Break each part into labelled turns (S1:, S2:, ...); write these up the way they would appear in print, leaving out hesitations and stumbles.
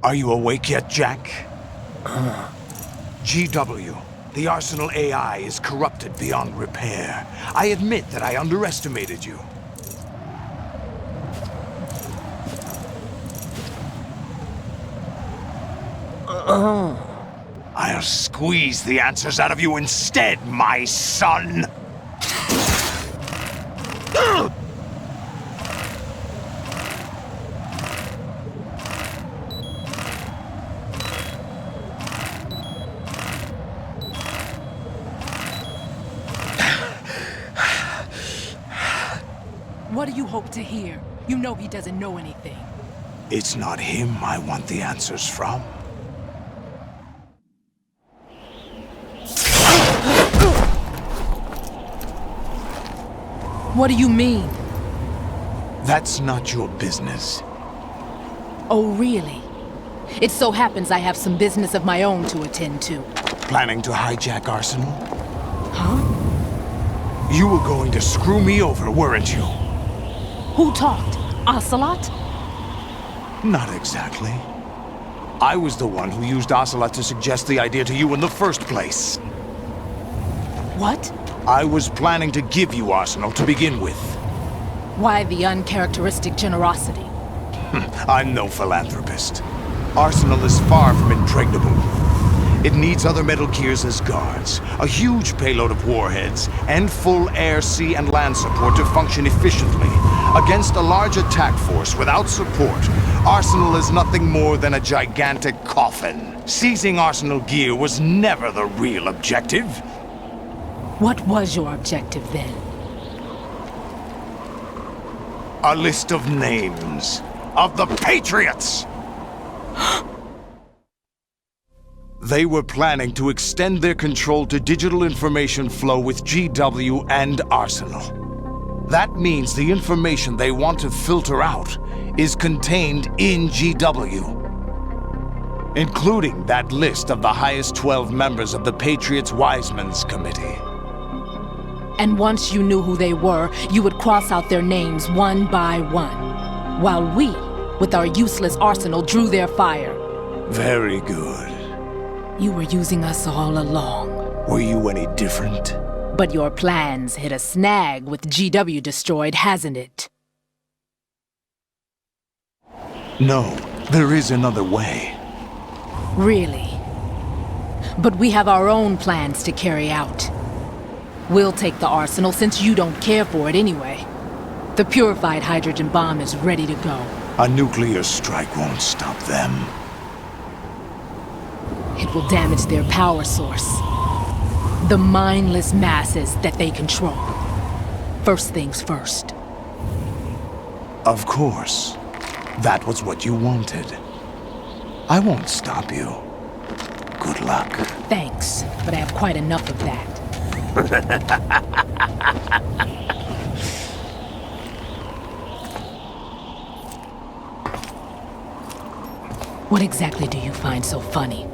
S1: Are you awake yet, Jack? GW, the Arsenal AI is corrupted beyond repair. I admit that I underestimated you. I'll squeeze the answers out of you instead, my son!
S2: What do you hope to hear? You know he doesn't know anything.
S1: It's not him I want the answers from.
S2: What do you mean?
S1: That's not your business.
S2: Oh, really? It so happens I have some business of my own to attend to.
S1: Planning to hijack Arsenal?
S2: Huh?
S1: You were going to screw me over, weren't you?
S2: Who talked? Ocelot?
S1: Not exactly. I was the one who used Ocelot to suggest the idea to you in the first place.
S2: What?
S1: I was planning to give you Arsenal to begin with.
S2: Why the uncharacteristic generosity?
S1: I'm no philanthropist. Arsenal is far from impregnable. It needs other Metal Gears as guards, a huge payload of warheads, and full air, sea, and land support to function efficiently. Against a large attack force without support, Arsenal is nothing more than a gigantic coffin. Seizing Arsenal gear was never the real objective.
S2: What was your objective then?
S1: A list of names of the Patriots! They were planning to extend their control to digital information flow with GW and Arsenal. That means the information they want to filter out is contained in GW, including that list of the highest 12 members of the Patriots Wiseman's Committee.
S2: And once you knew who they were, you would cross out their names one by one, while we, with our useless arsenal, drew their fire.
S1: Very good.
S2: You were using us all along.
S1: Were you any different?
S2: But your plans hit a snag with GW destroyed, hasn't it?
S1: No, there is another way.
S2: Really? But we have our own plans to carry out. We'll take the arsenal since you don't care for it anyway. The purified hydrogen bomb is ready to go.
S1: A nuclear strike won't stop them.
S2: It will damage their power source. The mindless masses that they control. First things first.
S1: Of course. That was what you wanted. I won't stop you. Good luck.
S2: Thanks, but I have quite enough of that. What exactly do you find so funny?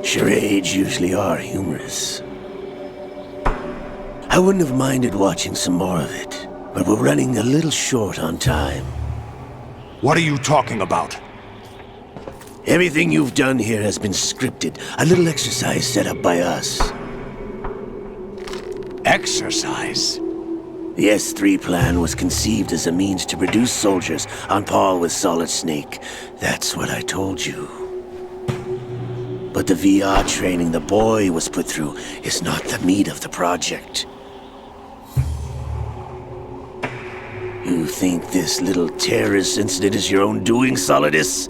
S3: Charades usually are humorous. I wouldn't have minded watching some more of it, but we're running a little short on time.
S1: What are you talking about?
S3: Everything you've done here has been scripted, a little exercise set up by us.
S1: Exercise?
S3: The S3 plan was conceived as a means to produce soldiers on par with Solid Snake. That's what I told you. But the VR training the boy was put through is not the meat of the project. You think this little terrorist incident is your own doing, Solidus?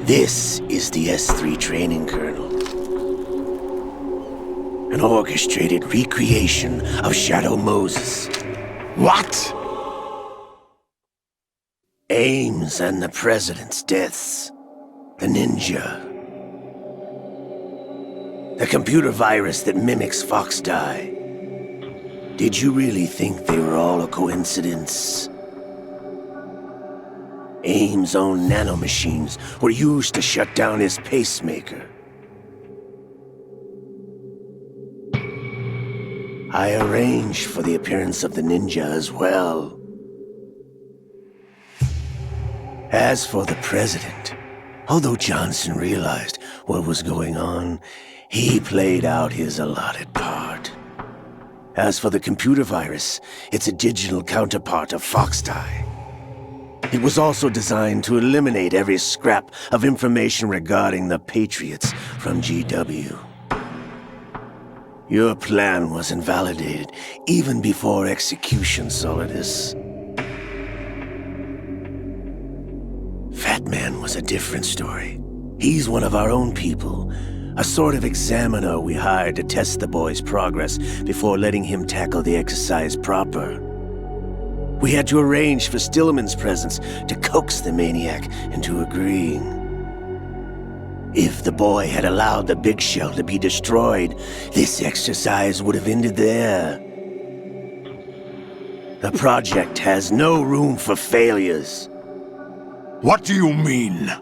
S3: This is the S3 training kernel. An orchestrated recreation of Shadow Moses.
S1: What?
S3: Ames and the President's deaths. The ninja. The computer virus that mimics Foxdie. Did you really think they were all a coincidence? Ames' own nanomachines were used to shut down his pacemaker. I arranged for the appearance of the ninja as well. As for the president, although Johnson realized what was going on, he played out his allotted part. As for the computer virus, it's a digital counterpart of Foxdie. It was also designed to eliminate every scrap of information regarding the Patriots from GW. Your plan was invalidated even before execution, Solidus. Fat Man was a different story. He's one of our own people, a sort of examiner we hired to test the boy's progress before letting him tackle the exercise proper. We had to arrange for Stillman's presence to coax the maniac into agreeing. If the boy had allowed the big shell to be destroyed, this exercise would have ended there. The project has no room for failures.
S1: What do you mean?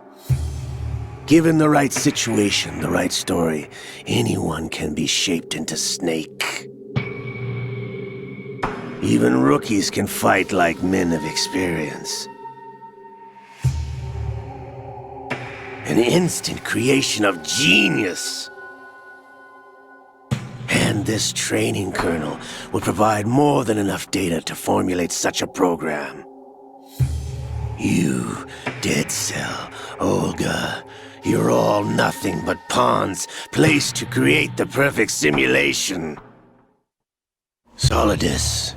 S3: Given the right situation, the right story, anyone can be shaped into Snake. Even rookies can fight like men of experience. An instant creation of genius. And this training kernel will provide more than enough data to formulate such a program. You, Dead Cell, Olga, you're all nothing but pawns placed to create the perfect simulation. Solidus,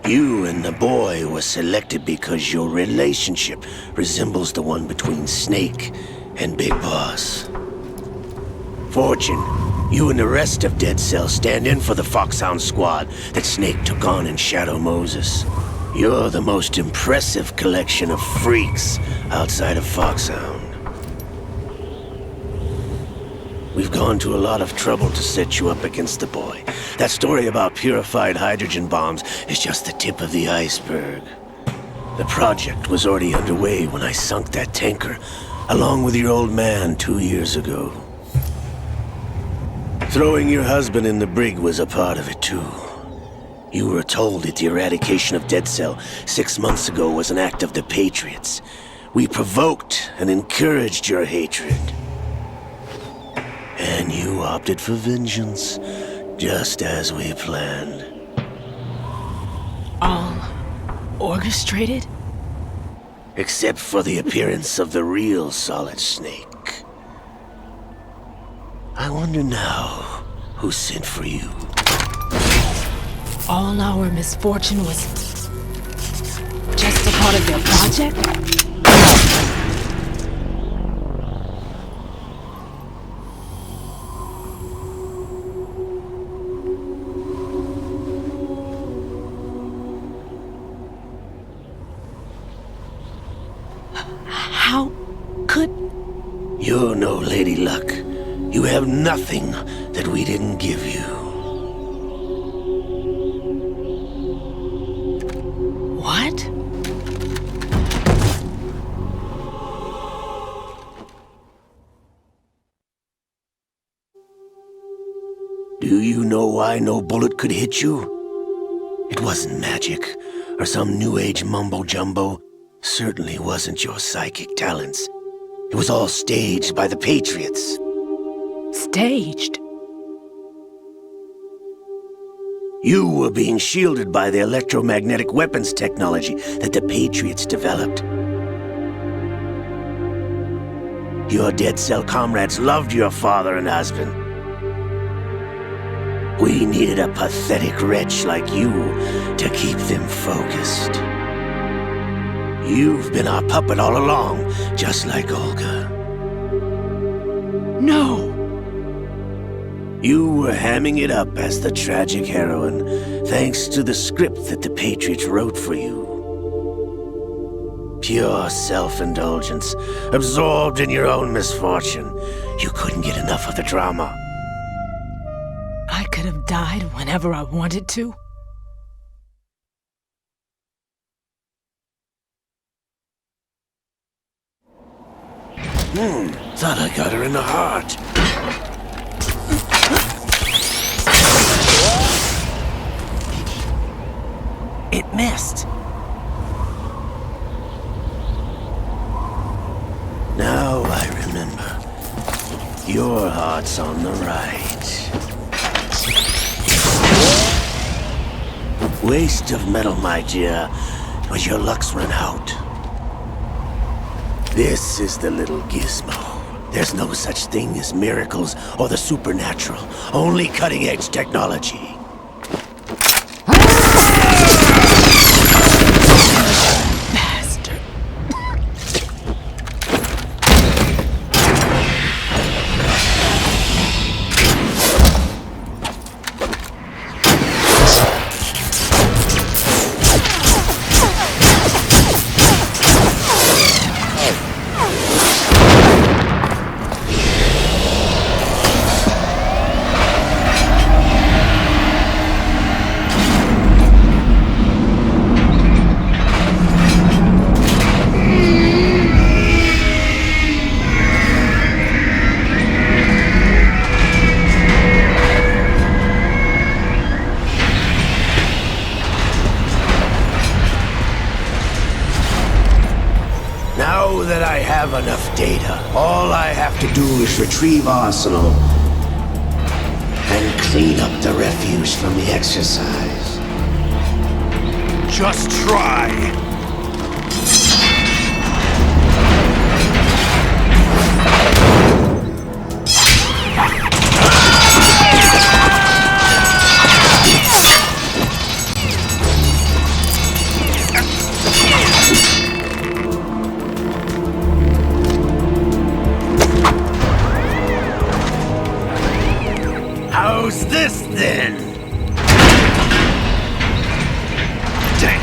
S3: you and the boy were selected because your relationship resembles the one between Snake and Big Boss. Fortune, you and the rest of Dead Cell stand in for the Foxhound squad that Snake took on in Shadow Moses. You're the most impressive collection of freaks outside of Foxhound. We've gone to a lot of trouble to set you up against the boy. That story about purified hydrogen bombs is just the tip of the iceberg. The project was already underway when I sunk that tanker, along with your old man 2 years ago. Throwing your husband in the brig was a part of it too. You were told that the eradication of Dead Cell 6 months ago was an act of the Patriots. We provoked and encouraged your hatred. And you opted for vengeance, just as we planned.
S2: All orchestrated?
S3: Except for the appearance of the real Solid Snake. I wonder now who sent for you.
S2: All our misfortune was just a part of their project? How could...
S3: You're no Lady Luck. You have nothing that we didn't give you.
S2: What?
S3: Do you know why no bullet could hit you? It wasn't magic, or some new age mumbo-jumbo. Certainly wasn't your psychic talents. It was all staged by the Patriots.
S2: Staged?
S3: You were being shielded by the electromagnetic weapons technology that the Patriots developed. Your Dead Cell comrades loved your father and husband. We needed a pathetic wretch like you to keep them focused. You've been our puppet all along, just like Olga.
S2: No!
S3: You were hamming it up as the tragic heroine, thanks to the script that the Patriots wrote for you. Pure self-indulgence, absorbed in your own misfortune. You couldn't get enough of the drama.
S2: I could have died whenever I wanted to.
S3: Thought I got her in the heart.
S2: It missed.
S3: Your heart's on the right. Waste of metal, my dear, but your luck's run out. This is the little gizmo. There's no such thing as miracles or the supernatural, only cutting-edge technology. Now that I have enough data, all I have to do is retrieve Arsenal and clean up the refuse from the exercise.
S1: Just try.
S3: How's this then?
S1: Damn.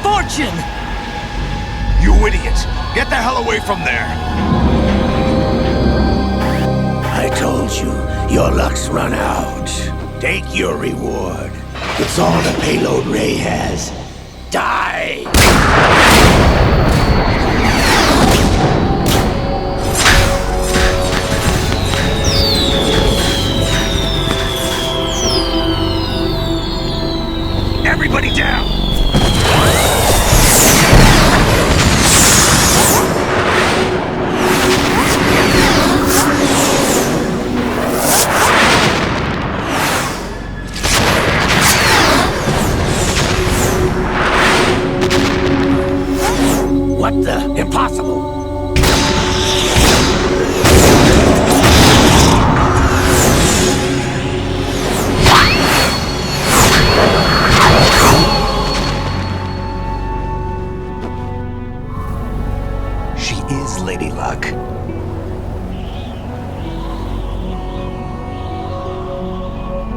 S2: Fortune!
S1: You idiot! Get the hell away from there!
S3: I told you, your luck's run out. Take your reward. It's all the payload Ray has. Die!
S1: Everybody down!
S3: What the? Impossible!
S1: She is Lady Luck.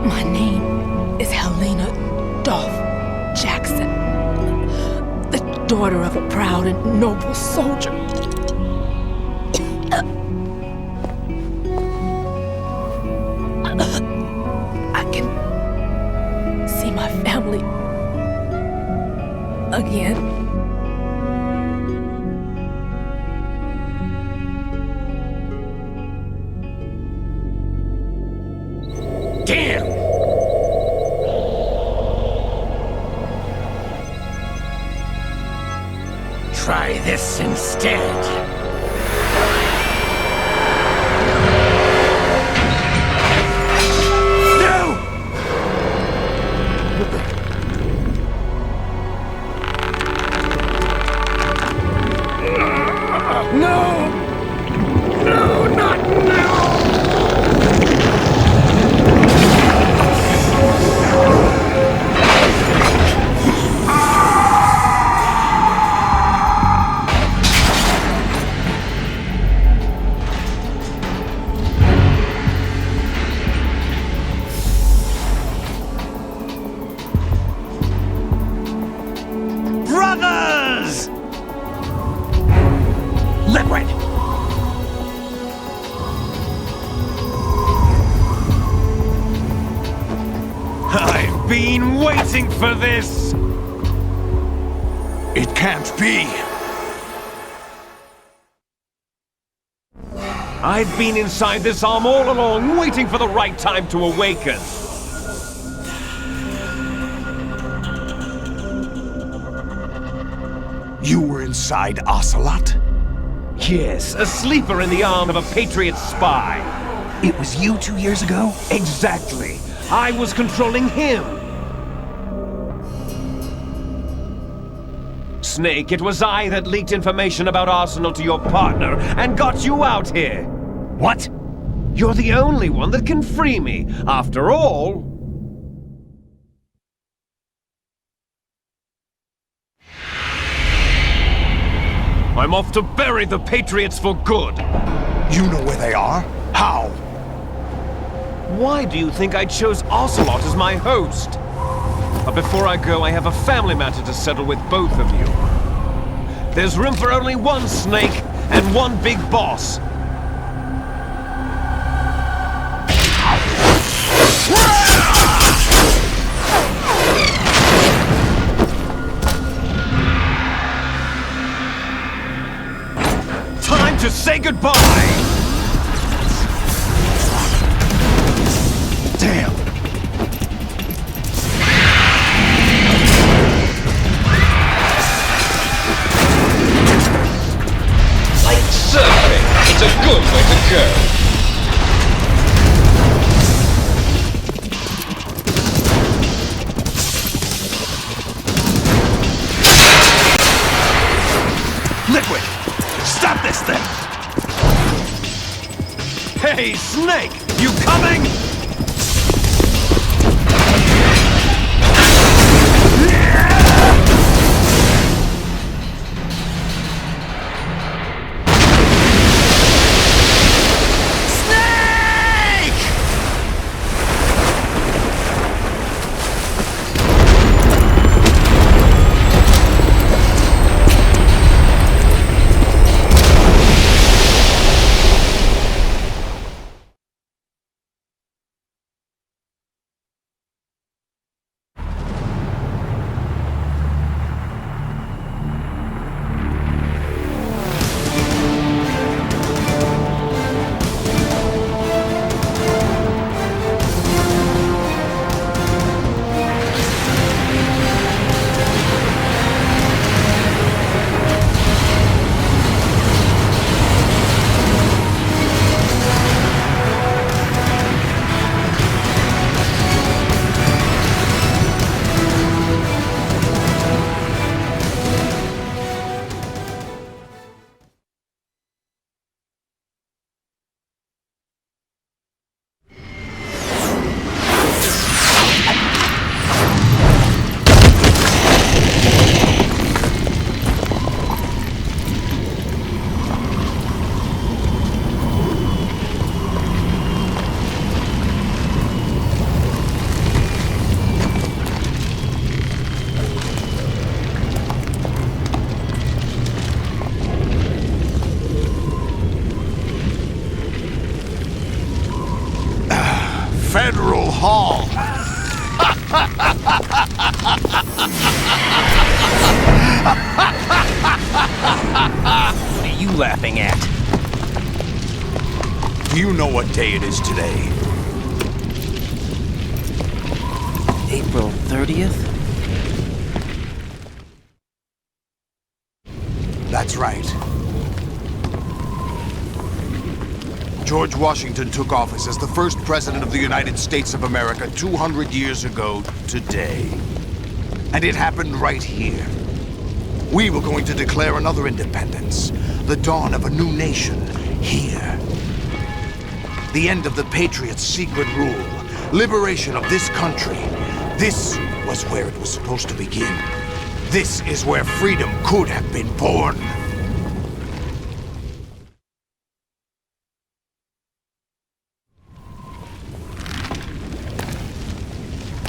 S2: My name is Helena Dolph Jackson, the daughter of a proud and noble soldier. I can see my family again.
S3: Damn! Try this instead. No! No, not now!
S1: Brothers! Liquid! I've been waiting for this! It can't be!
S4: I've been inside this arm all along, waiting for the right time to awaken.
S1: You were inside Ocelot?
S4: Yes, a sleeper in the arm of a Patriot spy.
S1: It was you 2 years ago?
S4: Exactly. I was controlling him. Snake, it was I that leaked information about Arsenal to your partner and got you out here.
S1: What?
S4: You're the only one that can free me. After all... I'm off to bury the Patriots for good.
S1: You know where they are? How?
S4: Why do you think I chose Ocelot as my host? But before I go, I have a family matter to settle with both of you. There's room for only one Snake and one big boss. Time to say goodbye!
S1: Damn!
S5: Like surfing, it's a good way to go.
S1: Liquid! Stop this thing!
S4: Hey, Snake! You coming?
S1: Federal Hall.
S5: What are you laughing at?
S1: Do you know what day it is today?
S5: April 30th?
S1: That's right. George Washington took office as the first president of the United States of America 200 years ago today. And it happened right here. We were going to declare another independence, the dawn of a new nation, here. The end of the Patriots' secret rule, liberation of this country. This was where it was supposed to begin. This is where freedom could have been born.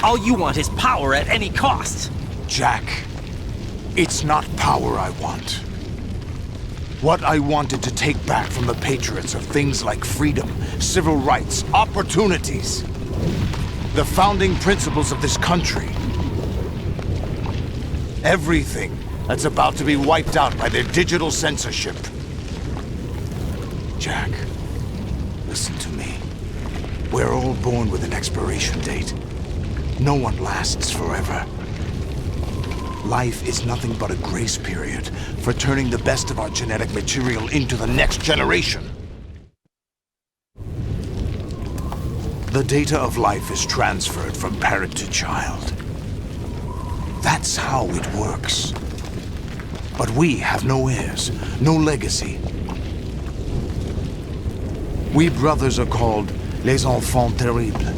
S5: All you want is power at any cost.
S1: Jack, it's not power I want. What I wanted to take back from the Patriots are things like freedom, civil rights, opportunities. The founding principles of this country. Everything that's about to be wiped out by their digital censorship. Jack, Listen to me. We're all born with an expiration date. No one lasts forever. Life is nothing but a grace period for turning the best of our genetic material into the next generation. The data of life is transferred from parent to child. That's how it works. But we have no heirs, no legacy. We brothers are called les enfants terribles.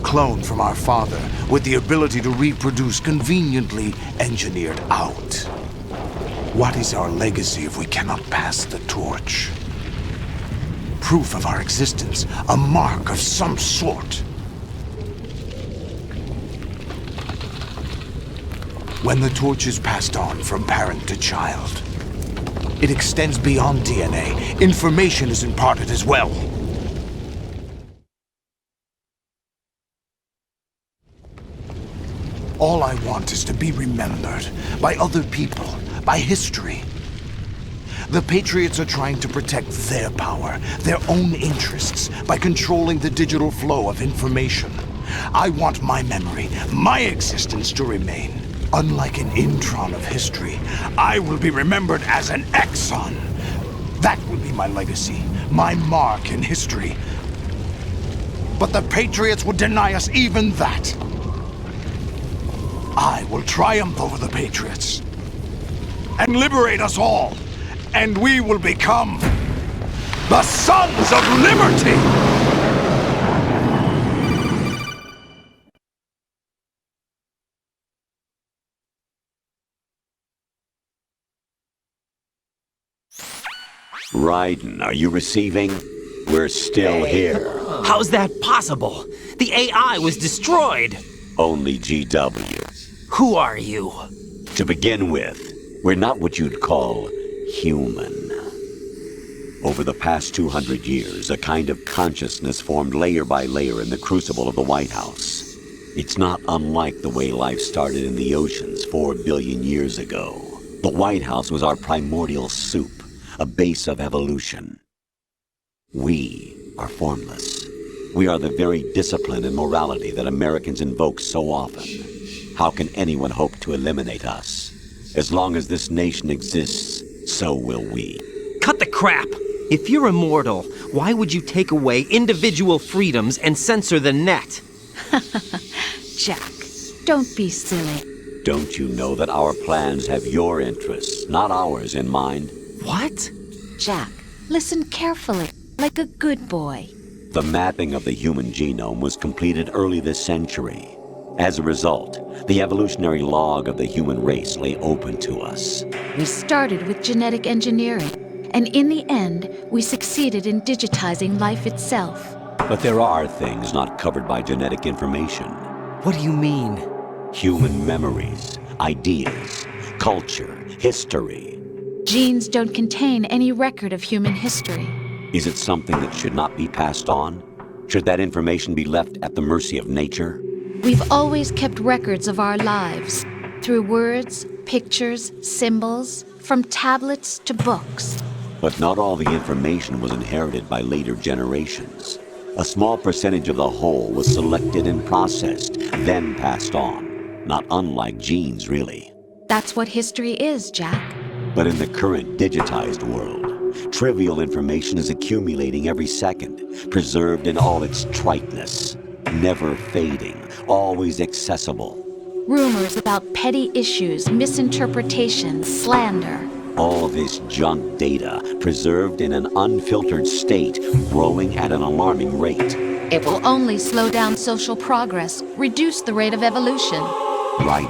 S1: Cloned from our father, with the ability to reproduce conveniently engineered out. What is our legacy if we cannot pass the torch? Proof of our existence, a mark of some sort. When the torch is passed on from parent to child, it extends beyond DNA. Information is imparted as well. All I want is to be remembered by other people, by history. The Patriots are trying to protect their power, their own interests, by controlling the digital flow of information. I want my memory, my existence to remain. Unlike an intron of history, I will be remembered as an exon. That will be my legacy, my mark in history. But the Patriots would deny us even that. I will triumph over the Patriots and liberate us all, and we will become the Sons of Liberty!
S6: Raiden, are you receiving? We're still here.
S7: How's that possible? The AI was destroyed!
S6: Only GW.
S7: Who are you?
S6: To begin with, we're not what you'd call human. Over the past 200 years, a kind of consciousness formed layer by layer in the crucible of the White House. It's not unlike the way life started in the oceans 4 billion years ago. The White House was our primordial soup, a base of evolution. We are formless. We are the very discipline and morality that Americans invoke so often. How can anyone hope to eliminate us? As long as this nation exists, so will we.
S7: Cut the crap! If you're immortal, why would you take away individual freedoms and censor the net?
S8: Jack, don't be silly.
S6: Don't you know that our plans have your interests, not ours, in mind?
S7: What?
S8: Jack, listen carefully, like a good boy.
S6: The mapping of the human genome was completed early this century. As a result, the evolutionary log of the human race lay open to us.
S8: We started with genetic engineering, and in the end, we succeeded in digitizing life itself.
S6: But there are things not covered by genetic information.
S7: What do you mean?
S6: Human memories, ideas, culture, history.
S8: Genes don't contain any record of human history.
S6: Is it something that should not be passed on? Should that information be left at the mercy of nature?
S8: We've always kept records of our lives, through words, pictures, symbols, from tablets to books.
S6: But not all the information was inherited by later generations. A small percentage of the whole was selected and processed, then passed on. Not unlike genes, really.
S8: That's what history is, Jack.
S6: But in the current digitized world, trivial information is accumulating every second, preserved in all its triteness, never fading, always accessible.
S8: Rumors about petty issues, misinterpretations, slander.
S6: All this junk data, preserved in an unfiltered state, growing at an alarming rate.
S8: It will only slow down social progress, reduce the rate of evolution.
S6: Right.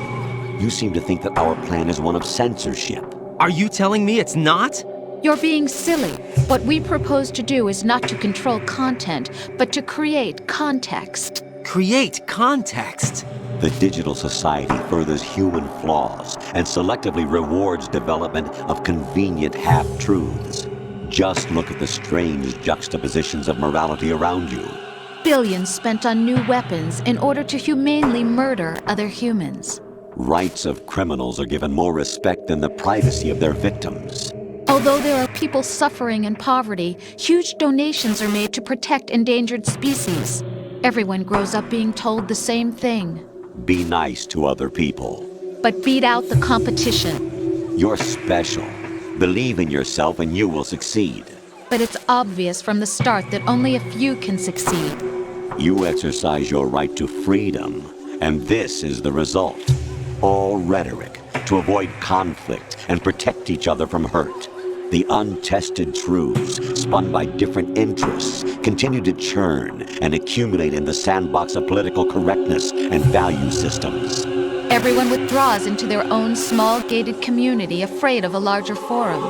S6: You seem to think that our plan is one of censorship.
S7: Are you telling me it's not?
S8: You're being silly. What we propose to do is not to control content, but to create context.
S7: Create context?
S6: The digital society furthers human flaws and selectively rewards development of convenient half-truths. Just look at the strange juxtapositions of morality around you.
S8: Billions spent on new weapons in order to humanely murder other humans.
S6: Rights of criminals are given more respect than the privacy of their victims.
S8: Although there are people suffering in poverty, huge donations are made to protect endangered species. Everyone grows up being told the same thing.
S6: Be nice to other people.
S8: But beat out the competition.
S6: You're special. Believe in yourself and you will succeed.
S8: But it's obvious from the start that only a few can succeed.
S6: You exercise your right to freedom, and this is the result. All rhetoric to avoid conflict and protect each other from hurt. The untested truths, spun by different interests, continue to churn and accumulate in the sandbox of political correctness and value systems.
S8: Everyone withdraws into their own small gated community, afraid of a larger forum.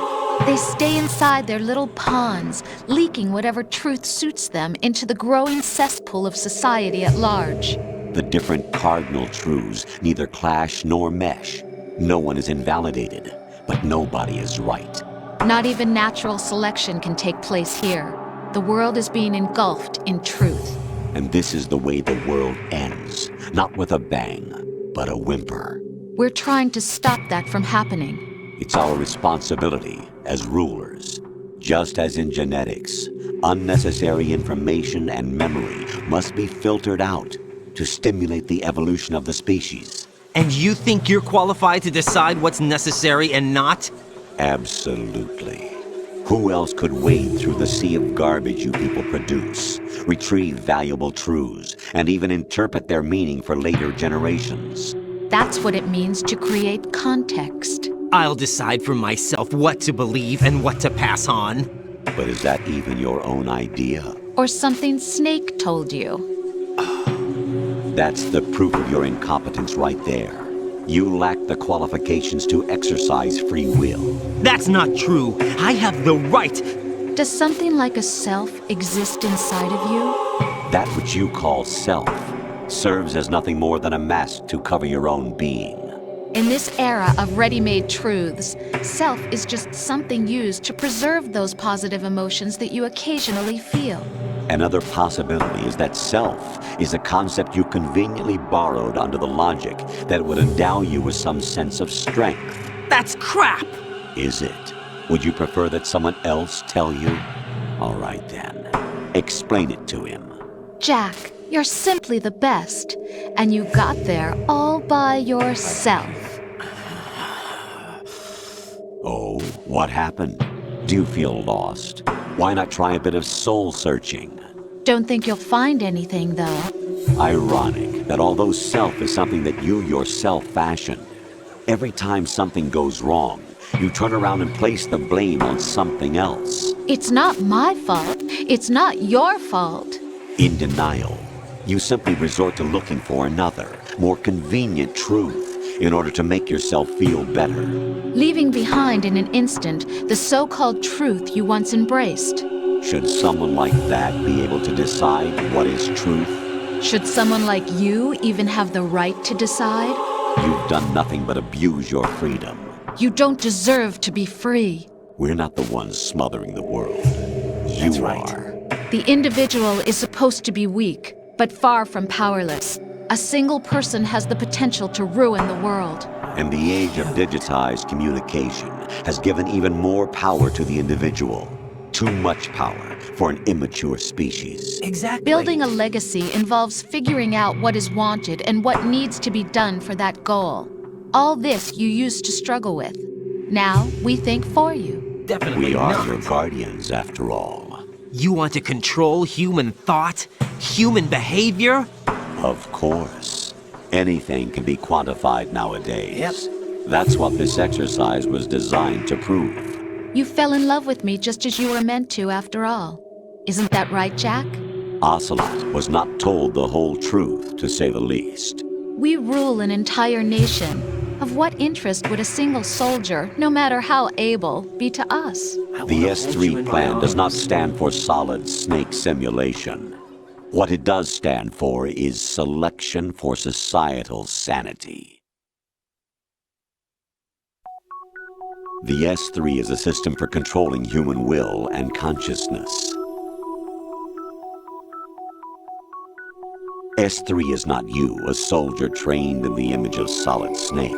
S8: They stay inside their little ponds, leaking whatever truth suits them into the growing cesspool of society at large.
S6: The different cardinal truths neither clash nor mesh. No one is invalidated, but nobody is right.
S8: Not even natural selection can take place here. The world is being engulfed in truth.
S6: And this is the way the world ends, not with a bang, but a whimper.
S8: We're trying to stop that from happening.
S6: It's our responsibility as rulers. Just as in genetics, unnecessary information and memory must be filtered out to stimulate the evolution of the species.
S7: And you think you're qualified to decide what's necessary and not?
S6: Absolutely. Who else could wade through the sea of garbage you people produce, retrieve valuable truths, and even interpret their meaning for later generations?
S8: That's what it means to create context.
S7: I'll decide for myself what to believe and what to pass on.
S6: But is that even your own idea?
S8: Or something Snake told you?
S6: That's the proof of your incompetence right there. You lack the qualifications to exercise free will.
S7: That's not true. I have the right.
S8: Does something like a self exist inside of you?
S6: That which you call self serves as nothing more than a mask to cover your own being.
S8: In this era of ready-made truths, self is just something used to preserve those positive emotions that you occasionally feel.
S6: Another possibility is that self is a concept you conveniently borrowed under the logic that it would endow you with some sense of strength.
S7: That's crap!
S6: Is it? Would you prefer that someone else tell you? All right then. Explain it to him.
S8: Jack, you're simply the best, and you got there all by yourself.
S6: Oh, what happened? Do you feel lost? Why not try a bit of soul-searching?
S8: Don't think you'll find anything, though.
S6: Ironic that although self is something that you yourself fashioned, every time something goes wrong, you turn around and place the blame on something else.
S8: It's not my fault. It's not your fault.
S6: In denial, you simply resort to looking for another, more convenient truth in order to make yourself feel better.
S8: Leaving behind in an instant the so-called truth you once embraced.
S6: Should someone like that be able to decide what is truth?
S8: Should someone like you even have the right to decide?
S6: You've done nothing but abuse your freedom.
S8: You don't deserve to be free.
S6: We're not the ones smothering the world. You are.
S8: The individual is supposed to be weak, but far from powerless. A single person has the potential to ruin the world.
S6: And the age of digitized communication has given even more power to the individual. Too much power for an immature species.
S7: Exactly.
S8: Building a legacy involves figuring out what is wanted and what needs to be done for that goal. All this you used to struggle with. Now we think for you.
S7: Definitely
S6: We are
S7: not.
S6: your guardians, after all.
S7: You want to control human thought? Human behavior?
S6: Of course. Anything can be quantified nowadays.
S7: Yep.
S6: That's what this exercise was designed to prove.
S8: You fell in love with me just as you were meant to, after all. Isn't that right, Jack?
S6: Ocelot was not told the whole truth, to say the least.
S8: We rule an entire nation. Of what interest would a single soldier, no matter how able, be to us?
S6: The S3 plan does not stand for solid snake simulation. What it does stand for is selection for societal sanity. The S3 is a system for controlling human will and consciousness. S3 is not you, a soldier trained in the image of Solid Snake.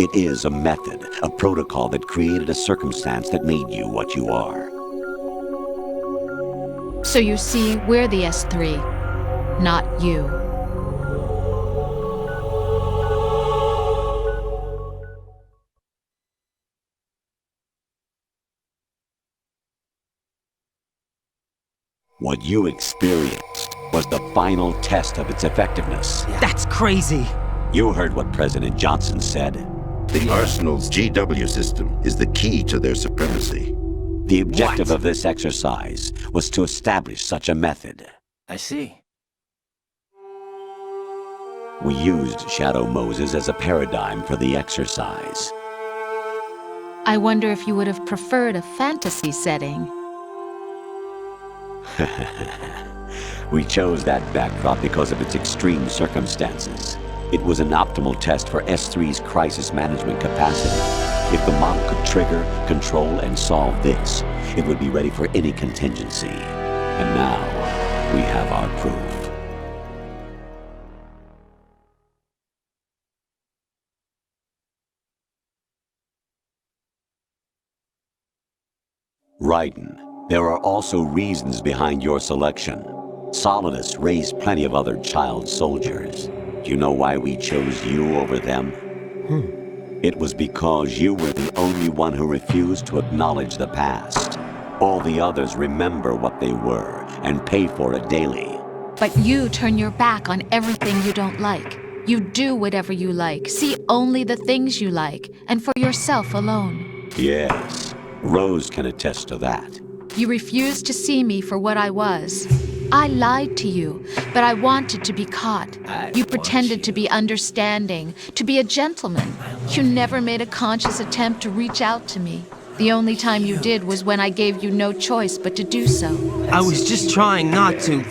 S6: It is a method, a protocol that created a circumstance that made you what you are.
S8: So you see, we're the S3, not you.
S6: What you experienced was the final test of its effectiveness.
S7: That's crazy.
S6: You heard what President Johnson said.
S9: The Arsenal's GW system is the key to their supremacy.
S6: The objective of this exercise was to establish such a method.
S10: I see.
S6: We used Shadow Moses as a paradigm for the exercise.
S8: I wonder if you would have preferred a fantasy setting.
S6: We chose that backdrop because of its extreme circumstances. It was an optimal test for S3's crisis management capacity. If the model could trigger, control, and solve this, it would be ready for any contingency. And now, we have our proof. Raiden, there are also reasons behind your selection. Solidus raised plenty of other child soldiers. Do you know why we chose you over them? It was because you were the only one who refused to acknowledge the past. All the others remember what they were and pay for it daily.
S8: But you turn your back on everything you don't like. You do whatever you like, see only the things you like, and for yourself alone.
S6: Yes, Rose can attest to that.
S8: You refused to see me for what I was. I lied to you, but I wanted to be caught. You pretended to be understanding, to be a gentleman. You never made a conscious attempt to reach out to me. The only time you did was when I gave you no choice but to do so.
S7: I was just trying not to.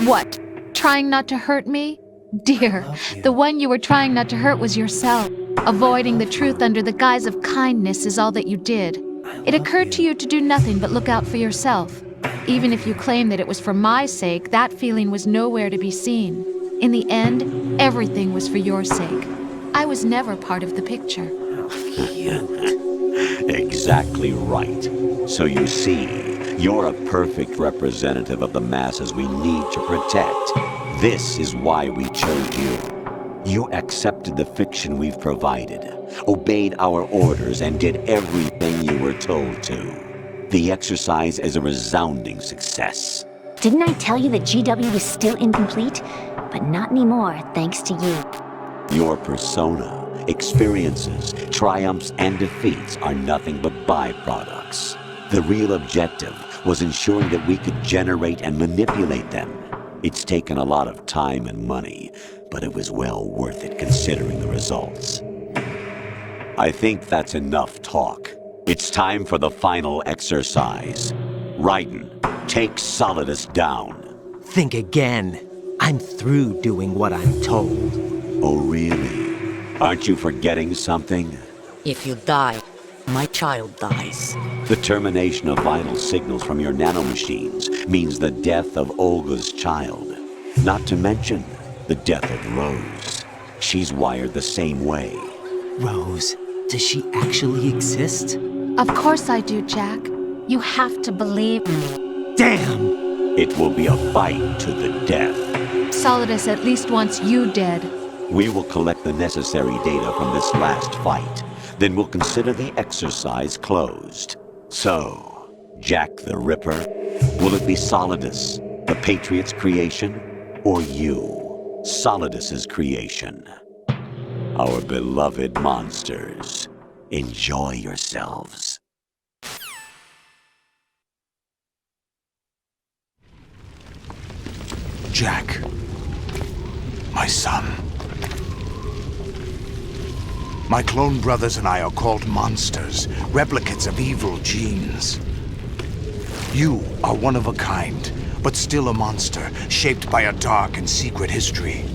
S8: What? Trying not to hurt me? Dear, the one you were trying not to hurt was yourself. Avoiding the truth under the guise of kindness is all that you did. It occurred to you to do nothing but look out for yourself. Even if you claim that it was for my sake, that feeling was nowhere to be seen. In the end, everything was for your sake. I was never part of the picture.
S6: Exactly right. So you see, you're a perfect representative of the masses we need to protect. This is why we chose you. You accepted the fiction we've provided, obeyed our orders, and did everything you were told to. The exercise is a resounding success.
S11: Didn't I tell you that GW was still incomplete? But not anymore, thanks to you.
S6: Your persona, experiences, triumphs, and defeats are nothing but byproducts. The real objective was ensuring that we could generate and manipulate them. It's taken a lot of time and money, but it was well worth it considering the results. I think that's enough talk. It's time for the final exercise. Raiden, take Solidus down.
S7: Think again. I'm through doing what I'm told.
S6: Oh, really? Aren't you forgetting something?
S10: If you die, my child dies.
S6: The termination of vital signals from your nanomachines means the death of Olga's child. Not to mention the death of Rose. She's wired the same way.
S7: Rose, does she actually exist?
S8: Of course I do, Jack. You have to believe me.
S7: Damn!
S6: It will be a fight to the death.
S8: Solidus at least wants you dead.
S6: We will collect the necessary data from this last fight. Then we'll consider the exercise closed. So, Jack the Ripper, will it be Solidus, the Patriots' creation, or you, Solidus's creation? Our beloved monsters, enjoy yourselves.
S1: Jack, my son. My clone brothers and I are called monsters, replicates of evil genes. You are one of a kind, but still a monster, shaped by a dark and secret history.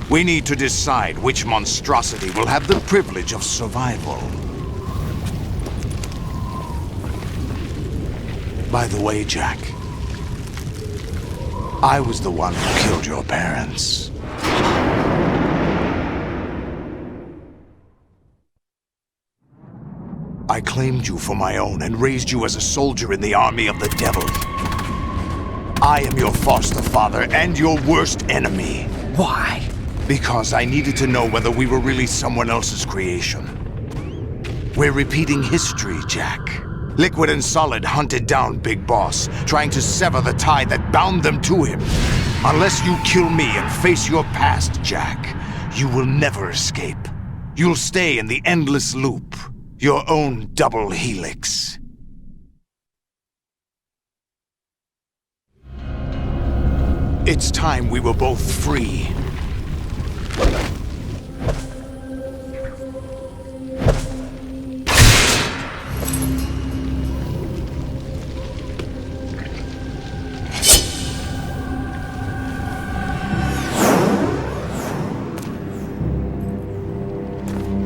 S1: We need to decide which monstrosity will have the privilege of survival. By the way, Jack, I was the one who killed your parents. I claimed you for my own and raised you as a soldier in the army of the devil. I am your foster father and your worst enemy.
S7: Why?
S1: Because I needed to know whether we were really someone else's creation. We're repeating history, Jack. Liquid and Solid hunted down Big Boss, trying to sever the tie that bound them to him. Unless you kill me and face your past, Jack, you will never escape. You'll stay in the endless loop, your own double helix. It's time we were both free.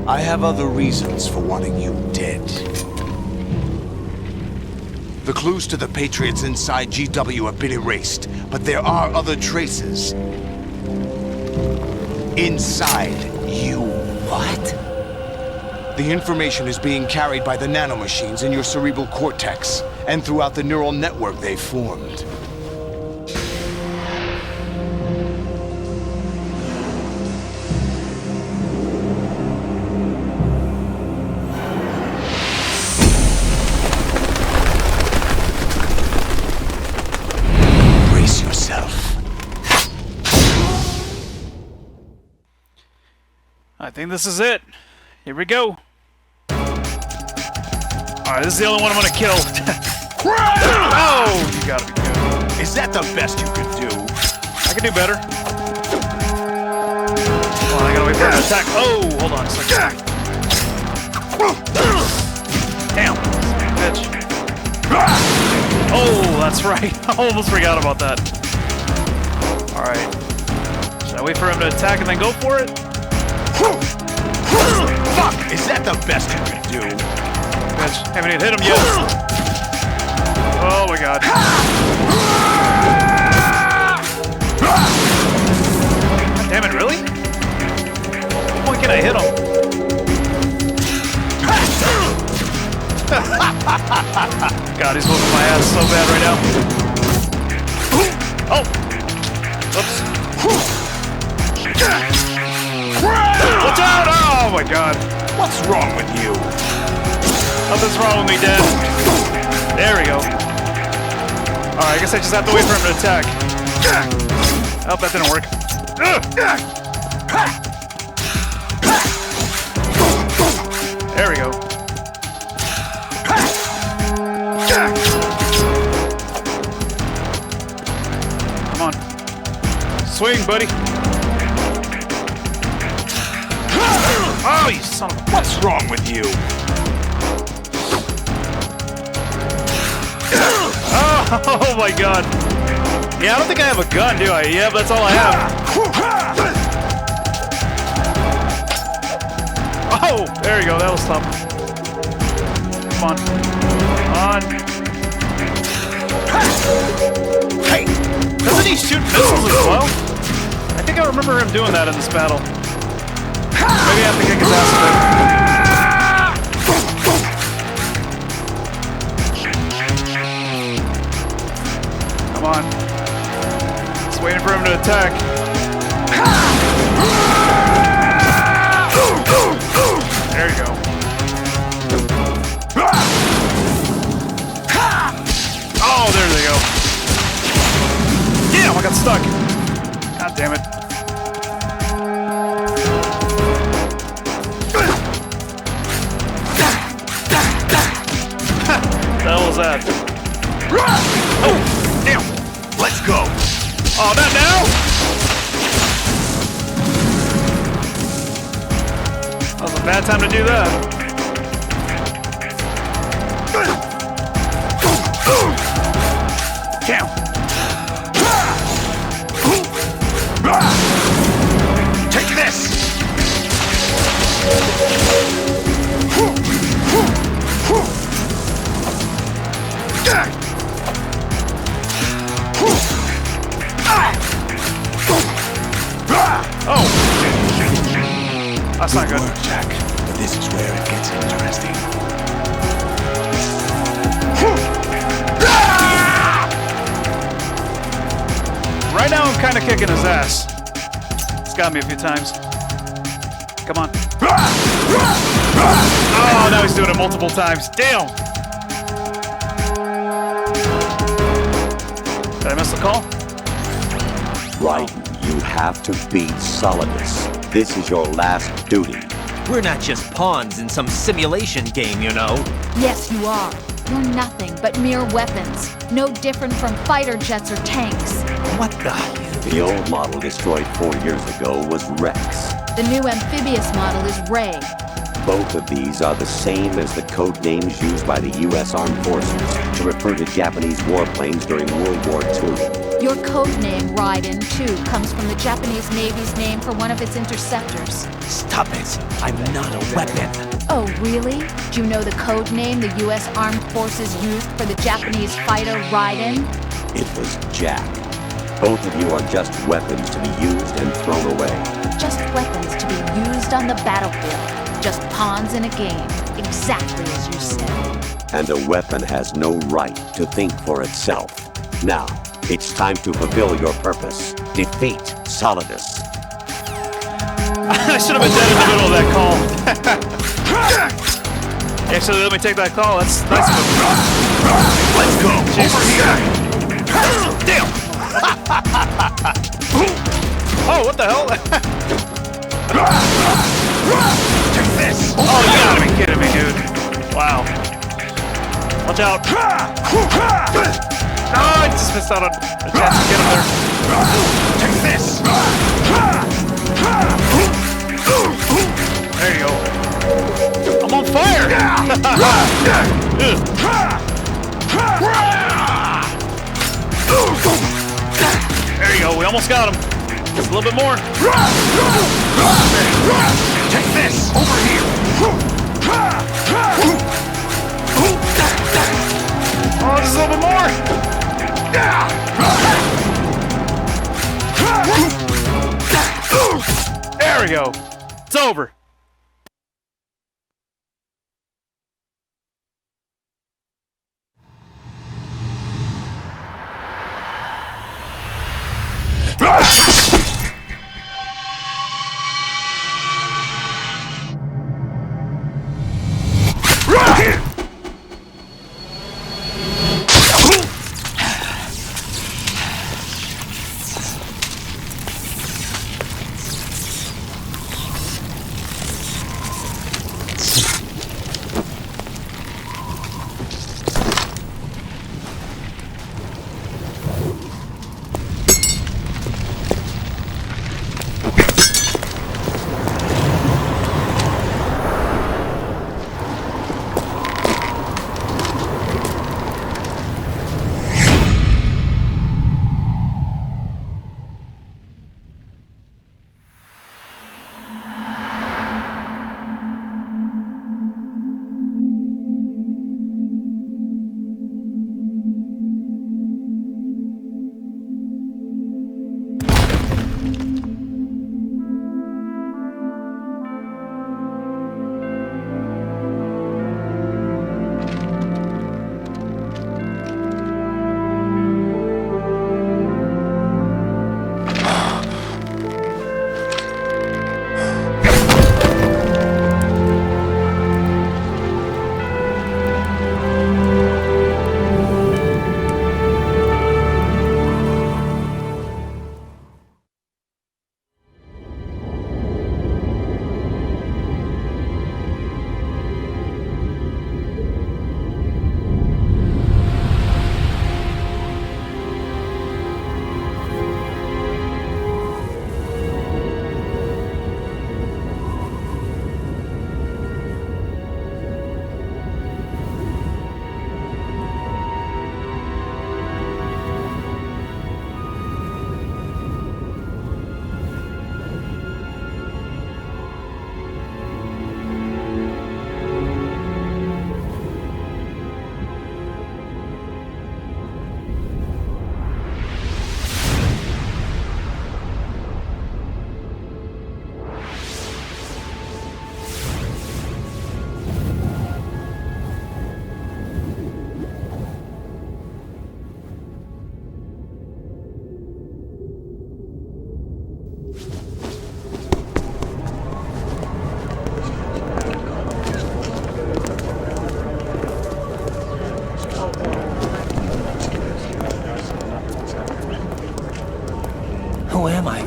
S1: I have other reasons for wanting you dead. The clues to the Patriots inside GW have been erased, but there are other traces. Inside you.
S7: What?
S1: The information is being carried by the nanomachines in your cerebral cortex, and throughout the neural network they formed.
S12: I think this is it. Here we go. Alright, this is the only one I'm gonna kill. Oh, you gotta be kidding.
S1: Is that the best you could do?
S12: I can do better. Hold on, I gotta wait for an attack. Oh, hold on a second. Damn. Bitch. Oh, that's right. I almost forgot about that. Alright. Should I wait for him to attack and then go for it?
S1: Fuck! Is that the best you can do?
S12: Bitch, haven't even hit him yet. Oh my god. God damn it, really? Why can't I hit him? God, he's whooping my ass so bad right now. Oh! Oops. Watch out! Oh my god.
S1: What's wrong with you?
S12: Nothing's wrong with me, Dad. There we go. Alright, I guess I just have to wait for him to attack. Oh, that didn't work. There we go. Come on. Swing, buddy. Oh, you son of a...
S1: What's wrong with you?
S12: Oh my god. Yeah, I don't think I have a gun, do I? Yeah, that's all I have. Oh, there you go. That'll stop. Come on. Come on. Hey, doesn't he shoot missiles as well? I think I remember him doing that in this battle. Maybe I have to kick his ass a bit. Come on. Just waiting for him to attack. There you go. Oh, there they go. Damn, I got stuck. God damn it. What the hell was that? Oh, damn.
S1: Let's go.
S12: Oh, not now? That was a bad time to do that. Damn.
S1: Take this.
S12: Oh. That's not good.
S1: Work, Jack. But this is where it gets
S12: kind of kicking his ass. It's got me a few times. Come on. Oh, now he's doing it multiple times. Damn! Did I miss the call?
S6: Right. You have to beat Solidus. This is your last duty.
S7: We're not just pawns in some simulation game, you know.
S8: Yes, you are. You're nothing but mere weapons. No different from fighter jets or tanks.
S7: What the?
S6: The old model destroyed 4 years ago was Rex.
S8: The new amphibious model is Ray.
S6: Both of these are the same as the code names used by the U.S. Armed Forces to refer to Japanese warplanes during World War II.
S8: Your code name, Raiden, too, comes from the Japanese Navy's name for one of its interceptors.
S7: Stop it! I'm not a weapon.
S8: Oh, really? Do you know the code name the U.S. Armed Forces used for the Japanese fighter Raiden?
S6: It was Jack. Both of you are just weapons to be used and thrown away.
S8: Just weapons to be used on the battlefield. Just pawns in a game, exactly as you said.
S6: And a weapon has no right to think for itself. Now, it's time to fulfill your purpose. Defeat Solidus.
S12: I should have been dead in the middle of that call. Actually, let me take that call. That's nice of him.
S1: Let's go. Over here.
S12: Damn! Oh, what the hell?
S1: Take this.
S12: Oh, you gotta be kidding me, dude. Wow. Watch out. Oh, I just missed out on a chance to get him there.
S1: Take this.
S12: There you go. I'm on fire! There you go, we almost got him. Just a little bit more.
S1: Take this. Over here.
S12: Oh, just a little bit more. There we go. It's over.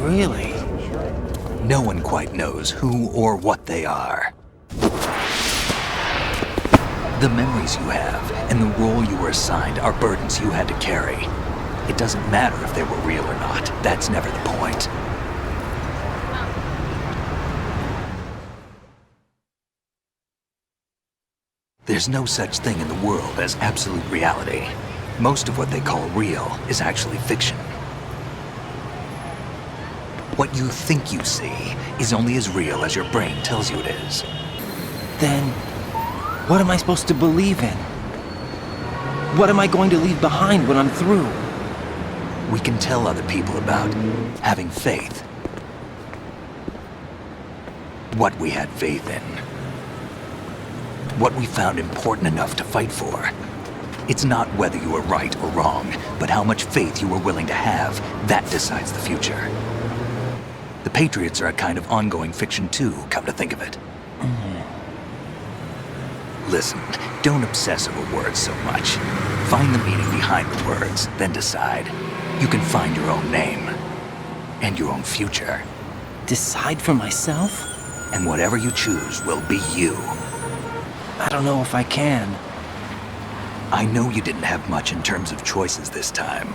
S7: Really?
S13: No one quite knows who or what they are. The memories you have and the role you were assigned are burdens you had to carry. It doesn't matter if they were real or not. That's never the point. There's no such thing in the world as absolute reality. Most of what they call real is actually fiction. What you think you see is only as real as your brain tells you it is.
S7: Then, what am I supposed to believe in? What am I going to leave behind when I'm through?
S13: We can tell other people about having faith. What we had faith in. What we found important enough to fight for. It's not whether you were right or wrong, but how much faith you were willing to have. That decides the future. The Patriots are a kind of ongoing fiction too, come to think of it. Listen, don't obsess over words so much. Find the meaning behind the words, then decide. You can find your own name. And your own future.
S7: Decide for myself?
S13: And whatever you choose will be you.
S7: I don't know if I can.
S13: I know you didn't have much in terms of choices this time.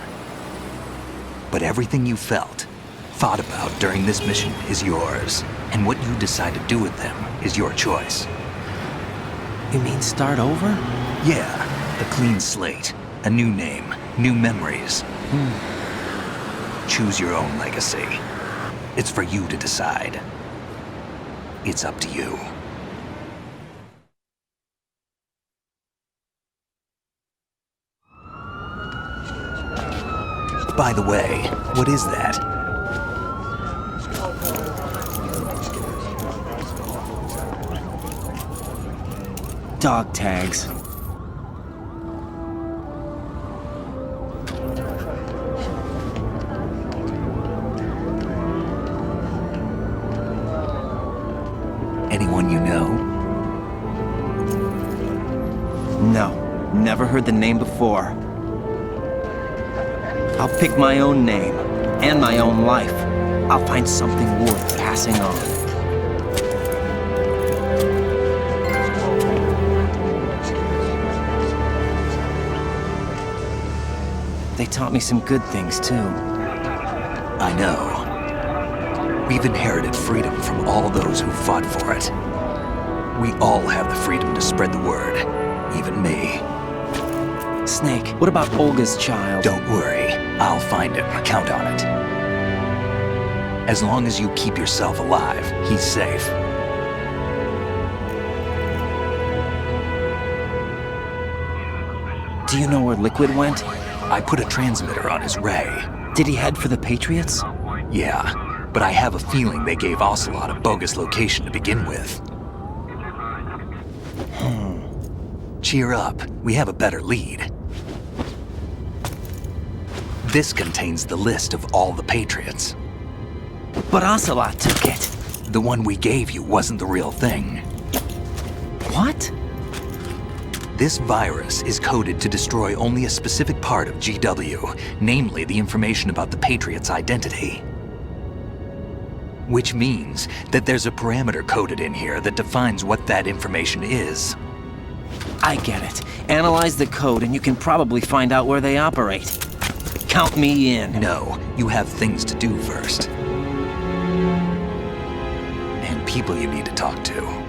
S13: But everything you felt, thought about during this mission is yours. And what you decide to do with them is your choice.
S7: You mean start over?
S13: Yeah, a clean slate, a new name, new memories. Choose your own legacy. It's for you to decide. It's up to you. By the way, what is that?
S7: Dog tags.
S13: Anyone you know?
S7: No, never heard the name before. I'll pick my own name, and my own life. I'll find something worth passing on. They taught me some good things, too.
S13: I know. We've inherited freedom from all those who fought for it. We all have the freedom to spread the word, even me.
S7: Snake, what about Olga's child?
S13: Don't worry. I'll find him. Count on it. As long as you keep yourself alive, he's safe.
S7: Do you know where Liquid went?
S13: I put a transmitter on his ray.
S7: Did he head for the Patriots?
S13: Yeah, but I have a feeling they gave Ocelot a bogus location to begin with. Cheer up. We have a better lead. This contains the list of all the Patriots.
S7: But Ocelot took it.
S13: The one we gave you wasn't the real thing.
S7: What?
S13: This virus is coded to destroy only a specific part of GW, namely the information about the Patriots' identity. Which means that there's a parameter coded in here that defines what that information is.
S7: I get it. Analyze the code and you can probably find out where they operate. Count me in.
S13: No, you have things to do first. And people you need to talk to.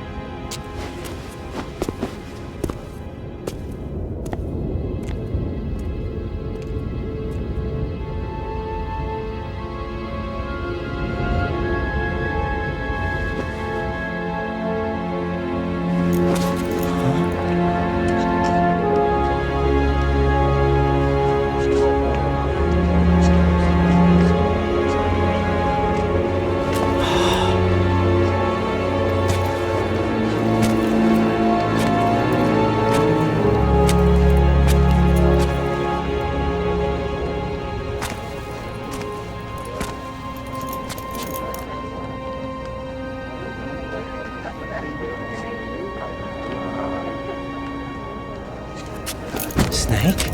S7: Snake?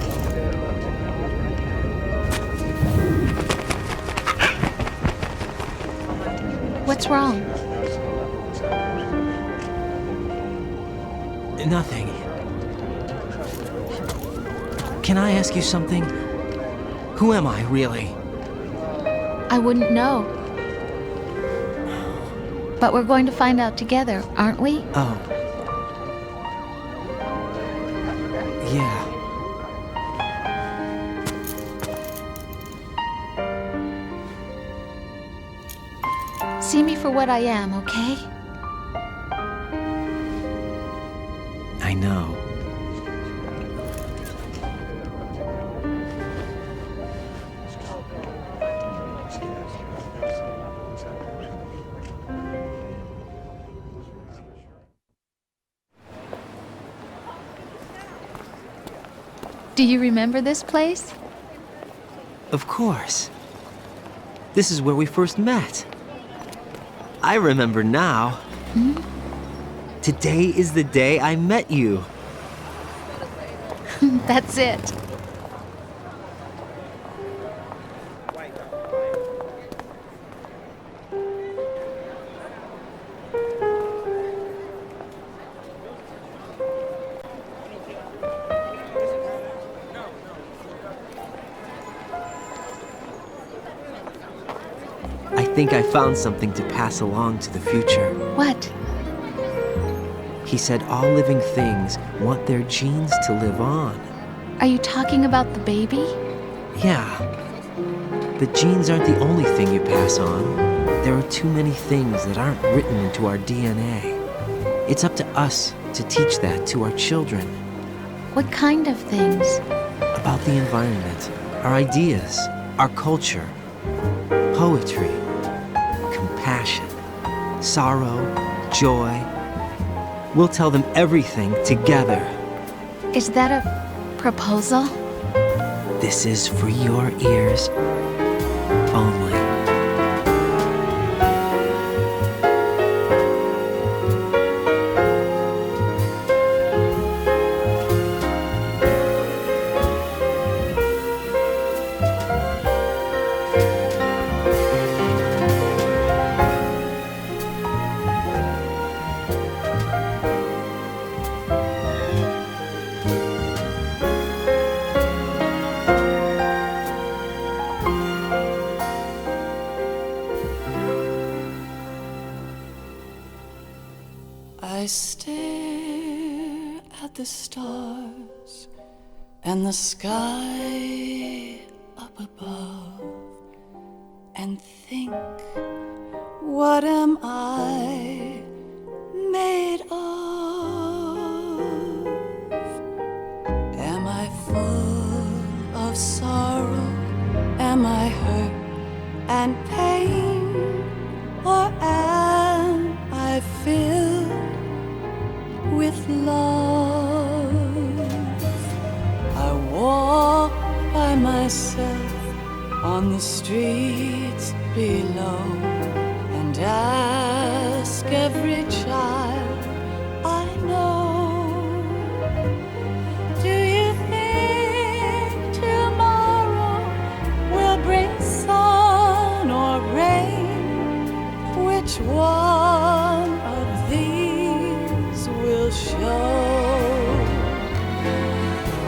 S8: What's wrong?
S7: Nothing. Can I ask you something? Who am I, really?
S8: I wouldn't know. But we're going to find out together, aren't we?
S7: Oh. Yeah.
S8: See me for what I am, okay?
S7: I know.
S8: Do you remember this place?
S7: Of course. This is where we first met. I remember now.
S8: Hmm?
S7: Today is the day I met you.
S8: That's it.
S7: I think I found something to pass along to the future.
S8: What?
S7: He said all living things want their genes to live on.
S8: Are you talking about the baby?
S7: Yeah. The genes aren't the only thing you pass on. There are too many things that aren't written into our DNA. It's up to us to teach that to our children.
S8: What kind of things?
S7: About the environment, our ideas, our culture, poetry, compassion, sorrow, joy. We'll tell them everything together.
S8: Is that a proposal?
S7: This is for your ears only.
S14: I stare at the stars and the sky up above and think, what am I made of? Am I full of sorrow? Am I hurt and pain? Or am I filled with love? I walk by myself on the streets below and ask every child I know, do you think tomorrow will bring sun or rain? Which one of these will show?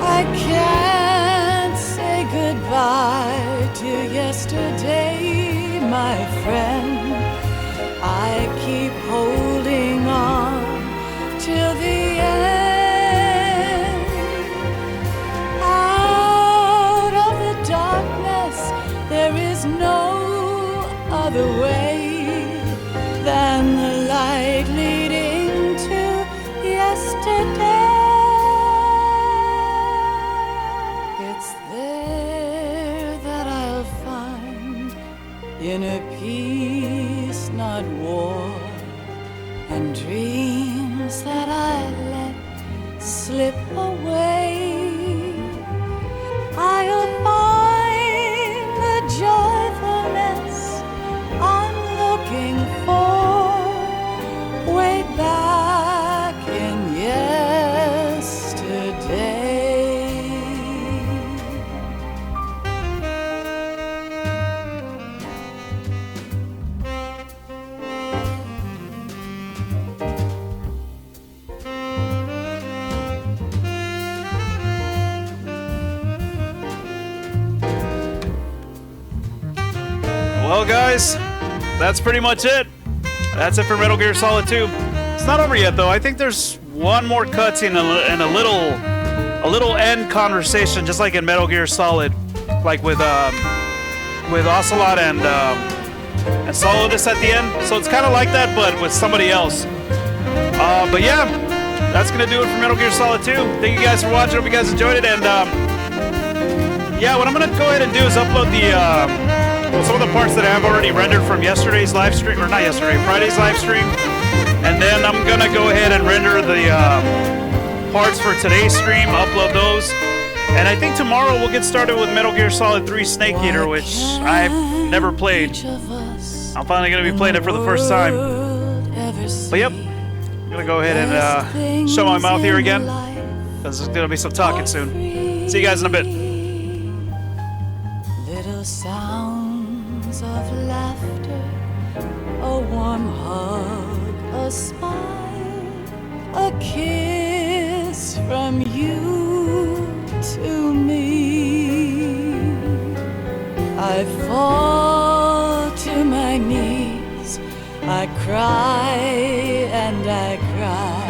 S14: I can't say goodbye to yesterday, my friend. I keep holding on till the end. Out of the darkness, there is no other way than the light leading to yesterday. It's there that I'll find inner peace, not war, and dreams that I let slip away. I'll find the joyfulness I'm looking for way back in yesterday.
S12: Well, guys, that's pretty much it. That's it for Metal Gear Solid 2. It's not over yet, though. I think there's one more cutscene and a little end conversation, just like in Metal Gear Solid, like with Ocelot and Solidus at the end. So it's kind of like that, but with somebody else. But yeah, that's gonna do it for Metal Gear Solid 2. Thank you guys for watching. Hope you guys enjoyed it. And yeah, what I'm gonna go ahead and do is upload the some of the parts that I have already rendered from yesterday's live stream, or not yesterday, Friday's live stream. And then I'm gonna go ahead and render the parts for today's stream, upload those. And I think tomorrow we'll get started with Metal Gear Solid 3 Snake Eater, which I've never played. I'm finally gonna be playing it for the first time. But yep, I'm gonna go ahead and show my mouth here again, because there's gonna be some talking soon. See you guys in a bit.
S14: Little sounds of laughter, a warm hug, a smile, a kiss from you to me. I fall to my knees, I cry and I cry.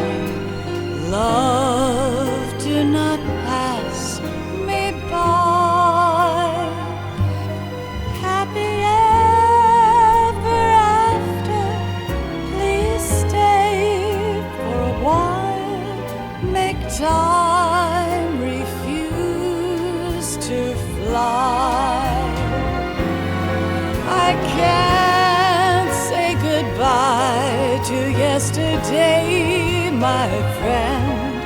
S14: Love, do not pass me by. Happy ever after, please stay for a while. Make time refuse to fly. I can't say goodbye to yesterday, my friend,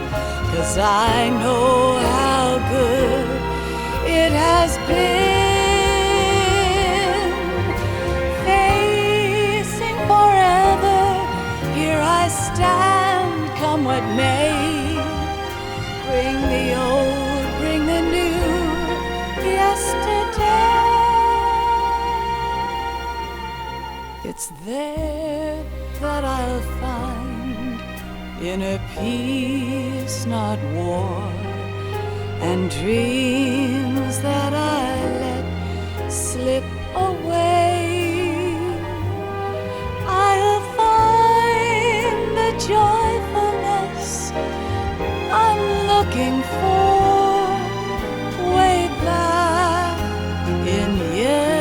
S14: 'cause I know how good it has been. Facing forever, here I stand, come what may. Bring the old, bring the new, yesterday. It's there that I'll find inner peace, not war, and dreams that I let slip away. I'll find the joyfulness I'm looking for way back in yesterday.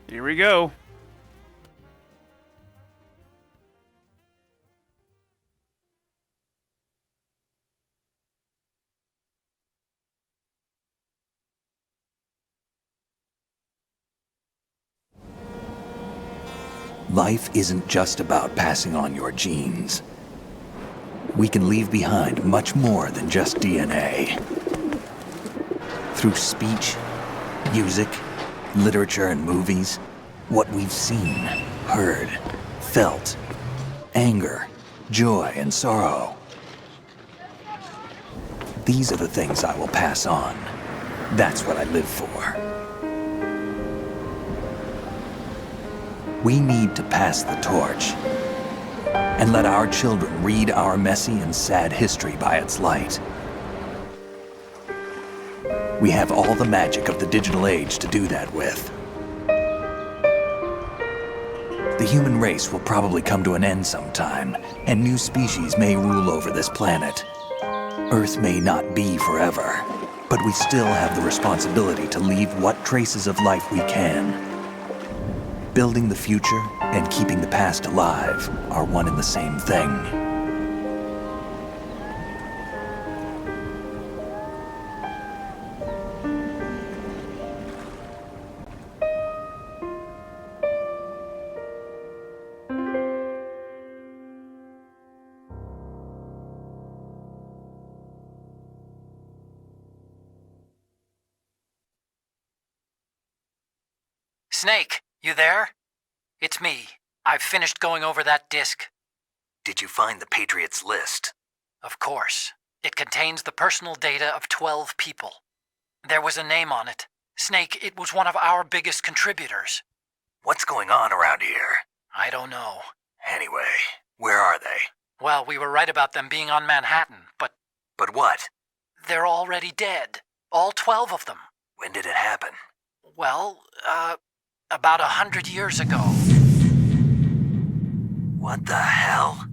S12: Here we go.
S13: Life isn't just about passing on your genes. we can leave behind much more than just DNA. Through speech, music, literature, and movies, what we've seen, heard, felt, anger, joy, and sorrow. These are the things I will pass on. That's what I live for. We need to pass the torch and let our children read our messy and sad history by its light. We have all the magic of the digital age to do that with. The human race will probably come to an end sometime, and new species may rule over this planet. Earth may not be forever, but we still have the responsibility to leave what traces of life we can. Building the future and keeping the past alive are one and the same thing.
S15: Snake, you there? It's me. I've finished going over that disk.
S13: Did you find the Patriots list?
S15: Of course. It contains the personal data of 12 people. There was a name on it. Snake, it was one of our biggest contributors.
S13: What's going on around here?
S15: I don't know.
S13: Anyway, where are they?
S15: Well, we were right about them being on Manhattan, but...
S13: But what?
S15: They're already dead. All 12 of them.
S13: When did it happen?
S15: Well, about 100 years ago.
S13: What the hell?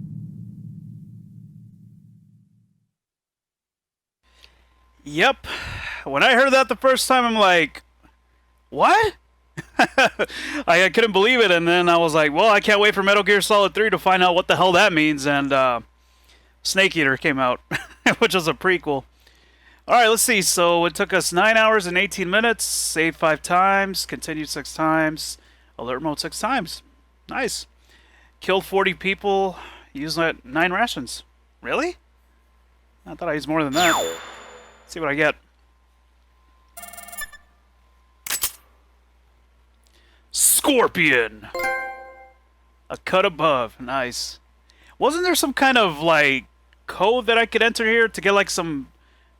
S12: Yep. When I heard that the first time, I'm like, what? I couldn't believe it, and then I was like, well, I can't wait for Metal Gear Solid 3 to find out what the hell that means, and Snake Eater came out, which was a prequel. Alright, let's see. So it took us 9 hours and 18 minutes. Saved 5 times. Continued 6 times. Alert mode 6 times. Nice. Killed 40 people. Used 9 rations. Really? I thought I used more than that. Let's see what I get. Scorpion! A cut above. Nice. Wasn't there some kind of, like, code that I could enter here to get, like, some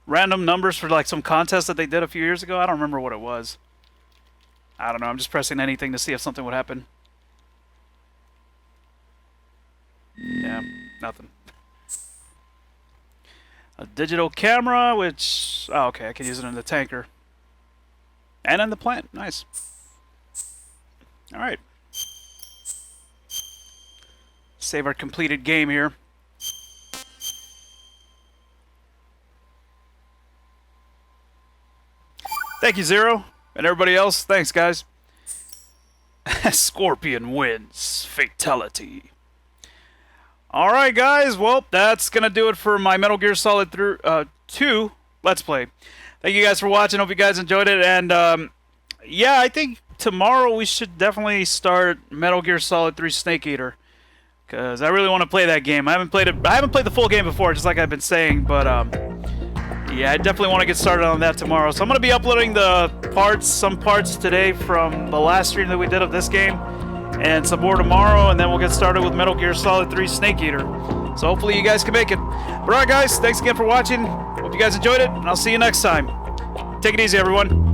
S12: random numbers for like some contest that they did a few years ago? I don't remember what it was. I don't know. I'm just pressing anything to see if something would happen. Yeah, nothing. A digital camera, which... Oh, okay. I can use it in the tanker. And in the plant. Nice. Alright. Save our completed game here. Thank you, Zero. And everybody else, thanks, guys. Scorpion wins. Fatality. Alright, guys. Well, that's going to do it for my Metal Gear Solid 2 Let's Play. Thank you guys for watching. Hope you guys enjoyed it. And, yeah, I think tomorrow we should definitely start Metal Gear Solid 3 Snake Eater. Because I really want to play that game. I haven't played the full game before, just like I've been saying. But, yeah, I definitely want to get started on that tomorrow. So I'm going to be uploading some parts today from the last stream that we did of this game, and some more tomorrow, and then we'll get started with Metal Gear Solid 3 Snake Eater. So hopefully you guys can make it. But alright guys, thanks again for watching. Hope you guys enjoyed it, and I'll see you next time. Take it easy, everyone.